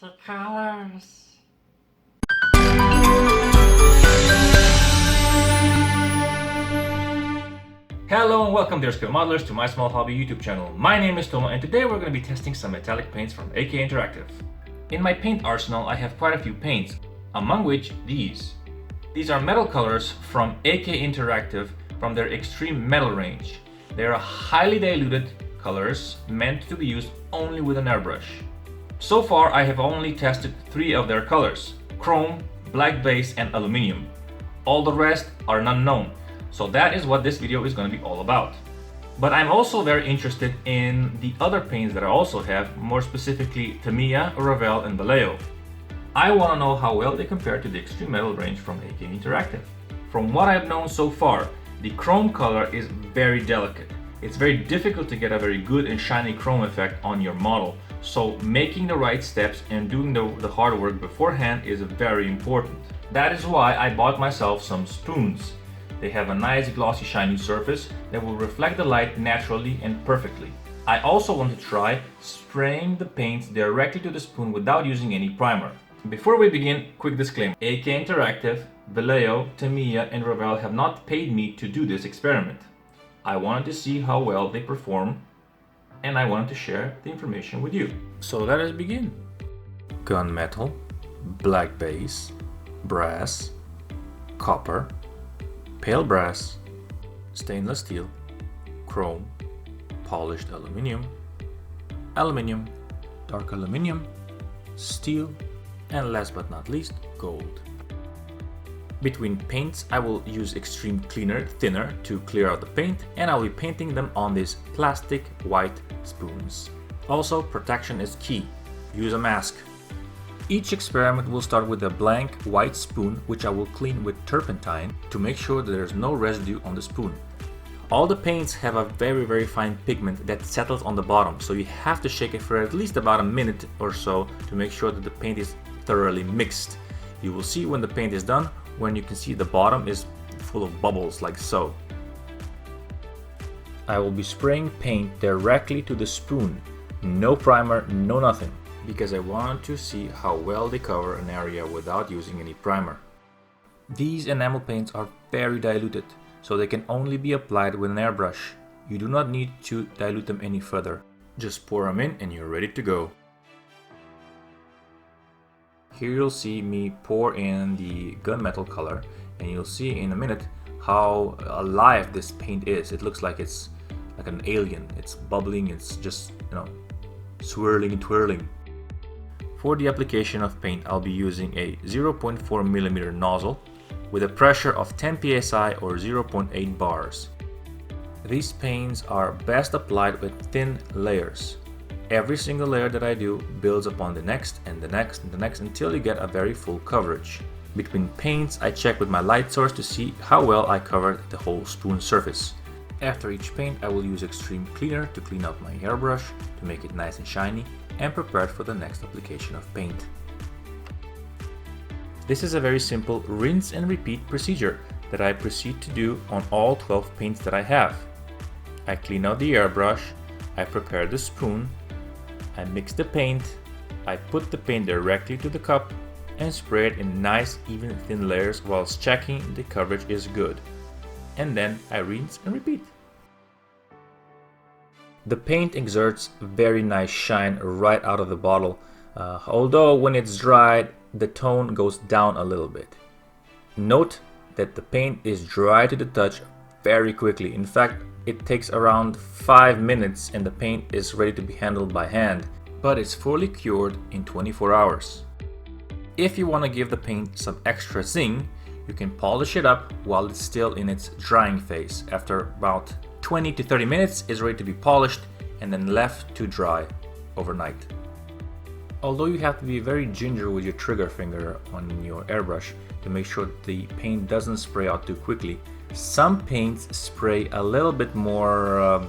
Colors. Hello and welcome dear skill modelers to my small hobby YouTube channel. My name is Tomo and today we're going to be testing some metallic paints from AK Interactive. In my paint arsenal I have quite a few paints, among which these. These are metal colors from AK Interactive from their Extreme metal range. They are highly diluted colors meant to be used only with an airbrush. So far I have only tested 3 of their colors: chrome, black base and aluminium. All the rest are unknown. So that is what this video is going to be all about. But I'm also very interested in the other paints that I also have, more specifically TAMIYA, REVELL and Vallejo. I want to know how well they compare to the Extreme Metal range from AK Interactive. From what I've known so far, the chrome color is very delicate. It's very difficult to get a very good and shiny chrome effect on your model. So making the right steps and doing the hard work beforehand is very important. That is why I bought myself some spoons. They have a nice glossy shiny surface that will reflect the light naturally and perfectly. I also want to try spraying the paints directly to the spoon without using any primer. Before we begin, quick disclaimer. AK Interactive, Vallejo, TAMIYA and REVELL have not paid me to do this experiment. I wanted to see how well they perform and I wanted to share the information with you. So let us begin. Gunmetal, black base, brass, copper, pale brass, stainless steel, chrome, polished aluminium, aluminium, dark aluminium, steel, and last but not least, gold. Between paints, I will use Extreme Cleaner Thinner to clear out the paint, and I'll be painting them on these plastic white spoons. Also, protection is key. Use a mask. Each experiment will start with a blank white spoon, which I will clean with turpentine to make sure that there's no residue on the spoon. All the paints have a very fine pigment that settles on the bottom, so you have to shake it for at least about a minute or so to make sure that the paint is thoroughly mixed. You will see when the paint is done, when you can see the bottom is full of bubbles like so. I will be spraying paint directly to the spoon. No primer, no nothing, because I want to see how well they cover an area without using any primer. These enamel paints are very diluted, so they can only be applied with an airbrush. You do not need to dilute them any further. Just pour them in and you're ready to go. Here you'll see me pour in the gunmetal color, and you'll see in a minute how alive this paint is. It looks like it's like an alien. It's bubbling, it's just, swirling and twirling. For the application of paint, I'll be using a 0.4mm nozzle with a pressure of 10 psi or 0.8 bars. These paints are best applied with thin layers. Every single layer that I do builds upon the next and the next and the next until you get a very full coverage. Between paints, I check with my light source to see how well I covered the whole spoon surface. After each paint, I will use Extreme Cleaner to clean out my airbrush to make it nice and shiny and prepared for the next application of paint. This is a very simple rinse and repeat procedure that I proceed to do on all 12 paints that I have. I clean out the airbrush, I prepare the spoon, I mix the paint, I put the paint directly to the cup and spray it in nice even thin layers whilst checking the coverage is good. And then I rinse and repeat. The paint exerts very nice shine right out of the bottle, although when it's dried the tone goes down a little bit. Note that the paint is dry to the touch very quickly. In fact, it takes around 5 minutes and the paint is ready to be handled by hand, but it's fully cured in 24 hours. If you want to give the paint some extra zing, you can polish it up while it's still in its drying phase. After about 20 to 30 minutes, it's ready to be polished and then left to dry overnight. Although you have to be very ginger with your trigger finger on your airbrush to make sure that the paint doesn't spray out too quickly, some paints spray a little bit more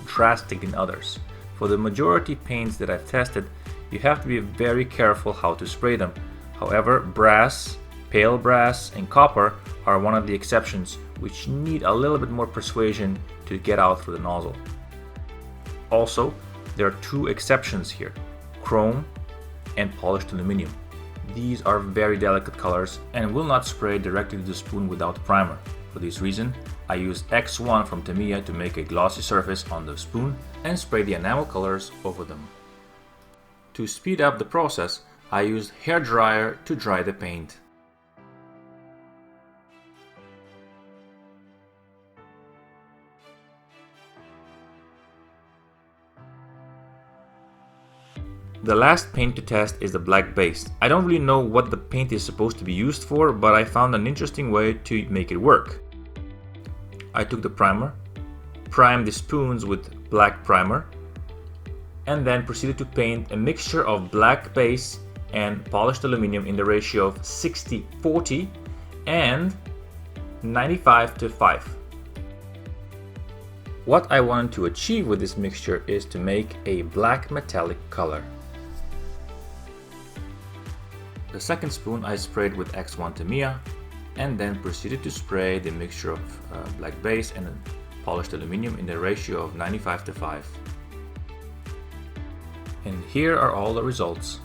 drastic than others. For the majority paints that I've tested, you have to be very careful how to spray them. However, brass, pale brass, and copper are one of the exceptions, which need a little bit more persuasion to get out through the nozzle. Also, there are 2 exceptions here: chrome and Polished Aluminium. These are very delicate colors and will not spray directly to the spoon without primer. For this reason, I used X1 from TAMIYA to make a glossy surface on the spoon and spray the enamel colors over them. To speed up the process, I used hair dryer to dry the paint. The last paint to test is the black base. I don't really know what the paint is supposed to be used for, but I found an interesting way to make it work. I took the primer, primed the spoons with black primer, and then proceeded to paint a mixture of black base and polished aluminum in the ratio of 60-40 and 95-5. What I wanted to achieve with this mixture is to make a black metallic color. The second spoon I sprayed with X1 TAMIYA and then proceeded to spray the mixture of black base and polished aluminum in the ratio of 95-5. And here are all the results.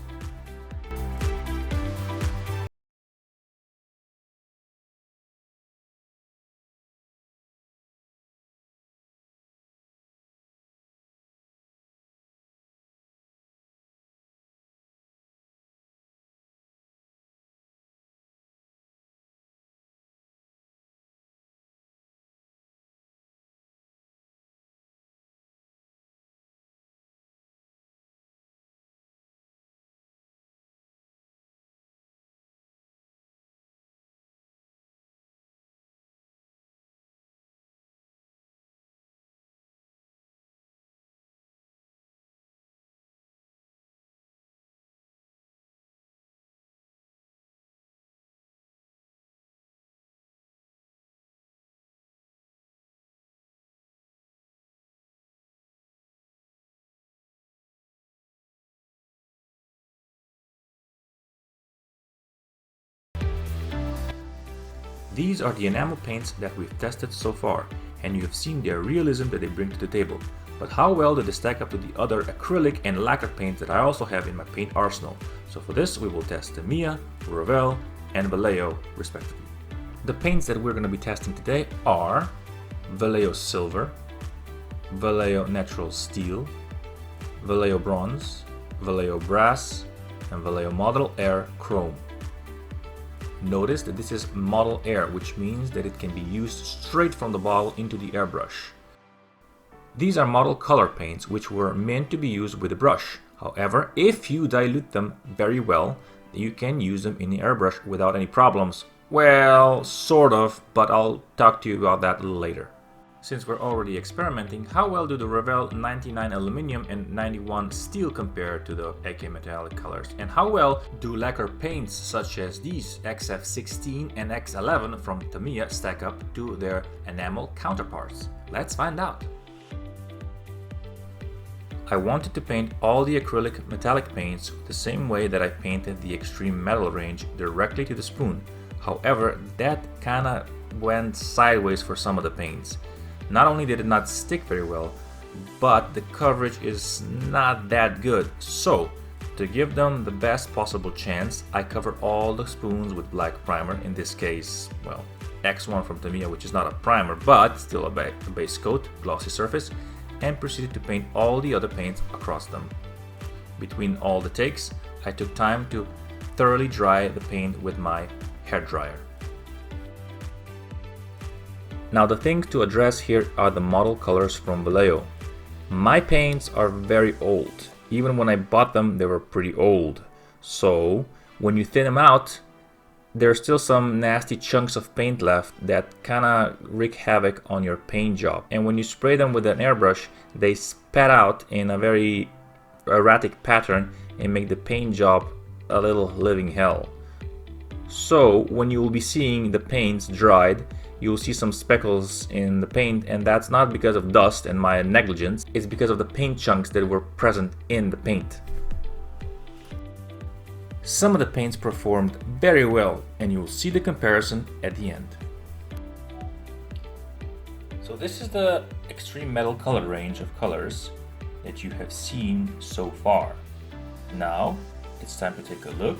These are the enamel paints that we've tested so far, and you have seen their realism that they bring to the table. But how well do they stack up to the other acrylic and lacquer paints that I also have in my paint arsenal? So for this we will test TAMIYA, REVELL and Vallejo respectively. The paints that we're going to be testing today are Vallejo Silver, Vallejo Natural Steel, Vallejo Bronze, Vallejo Brass and Vallejo Model Air Chrome. Notice that this is Model Air, which means that it can be used straight from the bottle into the airbrush. These are model color paints which were meant to be used with a brush. However, if you dilute them very well, you can use them in the airbrush without any problems. Well, sort of, but I'll talk to you about that a little later. Since we're already experimenting, how well do the REVELL 99 aluminum and 91 steel compare to the AK metallic colors? And how well do lacquer paints such as these XF16 and X11 from TAMIYA stack up to their enamel counterparts? Let's find out. I wanted to paint all the acrylic metallic paints the same way that I painted the Xtreme metal range directly to the spoon. However, that kinda went sideways for some of the paints. Not only did it not stick very well, but the coverage is not that good. So, to give them the best possible chance, I covered all the spoons with black primer, in this case, well, X1 from TAMIYA, which is not a primer, but still a base coat, glossy surface, and proceeded to paint all the other paints across them. Between all the takes, I took time to thoroughly dry the paint with my hair dryer. Now the things to address here are the model colors from Vallejo. My paints are very old. Even when I bought them, they were pretty old. So when you thin them out, there's still some nasty chunks of paint left that kinda wreak havoc on your paint job. And when you spray them with an airbrush, they spat out in a very erratic pattern and make the paint job a little living hell. So when you will be seeing the paints dried, you'll see some speckles in the paint, and that's not because of dust and my negligence, it's because of the paint chunks that were present in the paint. Some of the paints performed very well, and you'll see the comparison at the end. So this is the Xtreme metal color range of colors that you have seen so far. Now, it's time to take a look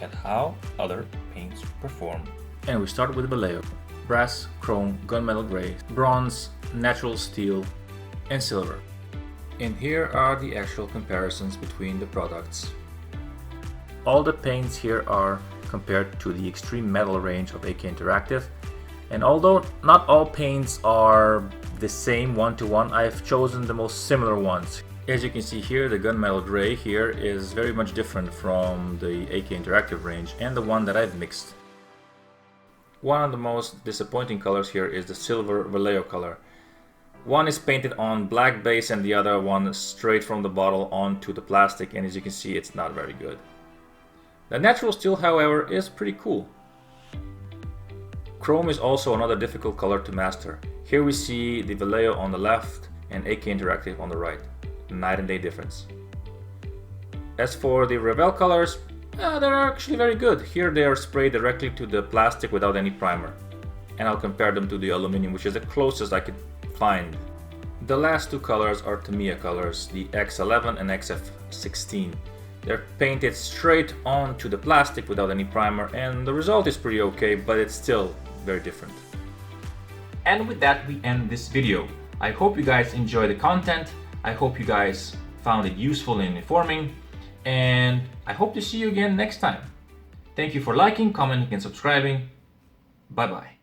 at how other paints perform. And we start with Vallejo. Brass, chrome, gunmetal gray, bronze, natural steel, and silver. And here are the actual comparisons between the products. All the paints here are compared to the extreme metal range of AK Interactive, and although not all paints are the same one-to-one, I've chosen the most similar ones. As you can see here, the gunmetal gray here is very much different from the AK Interactive range and the one that I've mixed. One of the most disappointing colors here is the silver Vallejo color. One is painted on black base and the other one straight from the bottle onto the plastic, and as you can see, it's not very good. The natural steel, however, is pretty cool. Chrome is also another difficult color to master. Here we see the Vallejo on the left and AK Interactive on the right. Night and day difference. As for the REVELL colors, they're actually very good. Here they are sprayed directly to the plastic without any primer. And I'll compare them to the aluminum, which is the closest I could find. The last two colors are TAMIYA colors, the X11 and X16. They're painted straight onto the plastic without any primer, and the result is pretty okay, but it's still very different. And with that, we end this video. I hope you guys enjoy the content. I hope you guys found it useful and informing, and I hope to see you again next time. Thank you for liking, commenting, and subscribing. Bye bye.